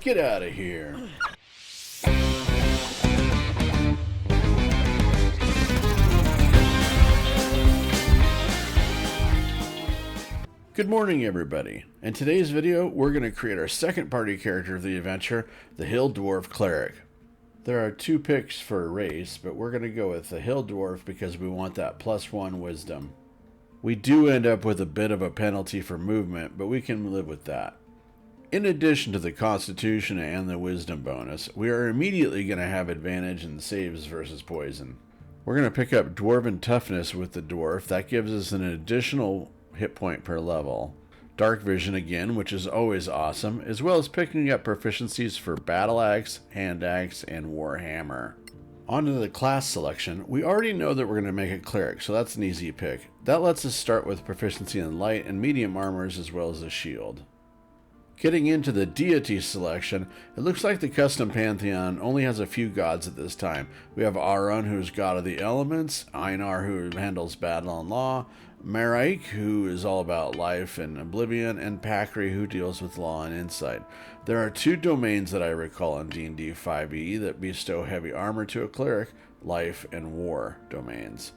Get out of here. Good morning, everybody. In today's video, we're going to create our second party character of the adventure, the Hill Dwarf Cleric. There are two picks for a race, but we're going to go with the Hill Dwarf because we want that +1 wisdom. We do end up with a bit of a penalty for movement, but we can live with that. In addition to the Constitution and the Wisdom bonus, we are immediately going to have advantage in saves versus poison. We're going to pick up Dwarven Toughness with the Dwarf. That gives us an additional hit point per level. Dark Vision again, which is always awesome, as well as picking up proficiencies for Battle Axe, Hand Axe, and Warhammer. On to the class selection. We already know that we're going to make a cleric, so that's an easy pick. That lets us start with proficiency in light and medium armors as well as a shield. Getting into the deity selection, it looks like the custom pantheon only has a few gods at this time. We have Aron, who's god of the elements, Einar, who handles battle and law, Maraik, who is all about life and oblivion, and Pakri, who deals with law and insight. There are two domains that I recall in D&D 5e that bestow heavy armor to a cleric, life and war domains.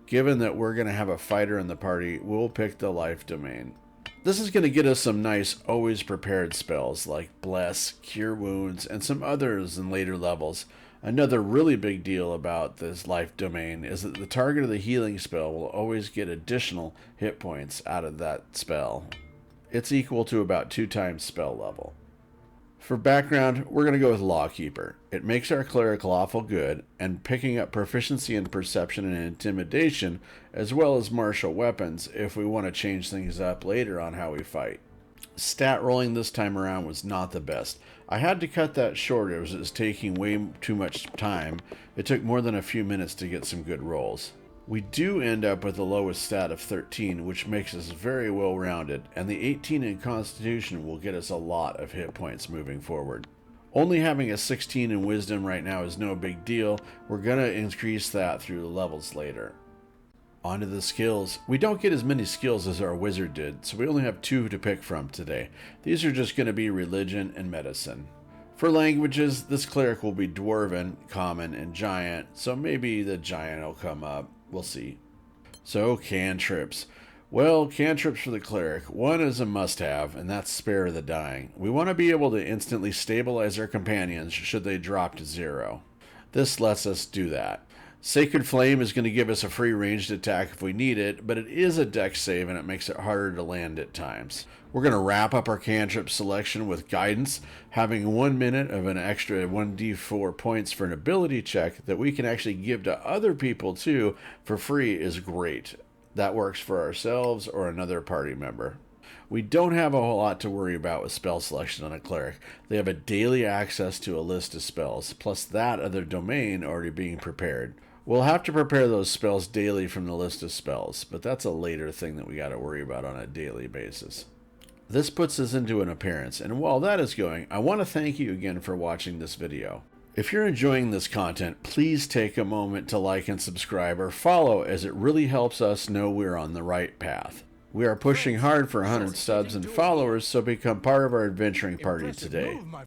Given that we're going to have a fighter in the party, we'll pick the life domain. This is going to get us some nice, always prepared spells like Bless, Cure Wounds, and some others in later levels. Another really big deal about this life domain is that the target of the healing spell will always get additional hit points out of that spell. It's equal to about 2 times spell level. For background, we're going to go with Lawkeeper. It makes our cleric lawful good, and picking up proficiency in perception and intimidation, as well as martial weapons if we want to change things up later on how we fight. Stat rolling this time around was not the best. I had to cut that short as it was taking way too much time. It took more than a few minutes to get some good rolls. We do end up with the lowest stat of 13, which makes us very well rounded, and the 18 in Constitution will get us a lot of hit points moving forward. Only having a 16 in Wisdom right now is no big deal. We're going to increase that through the levels later. On to the skills. We don't get as many skills as our wizard did, so we only have 2 to pick from today. These are just going to be religion and medicine. For languages, this cleric will be Dwarven, Common, and Giant, so maybe the Giant will come up. We'll see. So, cantrips. Well, cantrips for the cleric. One is a must-have, and that's Spare the Dying. We want to be able to instantly stabilize our companions should they drop to 0. This lets us do that. Sacred Flame is going to give us a free ranged attack if we need it, but it is a dex save and it makes it harder to land at times. We're going to wrap up our cantrip selection with Guidance. Having 1 minute of an extra 1d4 points for an ability check that we can actually give to other people too for free is great. That works for ourselves or another party member. We don't have a whole lot to worry about with spell selection on a cleric. They have a daily access to a list of spells, plus that other domain already being prepared. We'll have to prepare those spells daily from the list of spells, but that's a later thing that we got to worry about on a daily basis. This puts us into an appearance, and while that is going, I want to thank you again for watching this video. If you're enjoying this content, please take a moment to like and subscribe or follow, as it really helps us know we're on the right path. We are pushing hard for 100 subs and followers, so become part of our adventuring party today.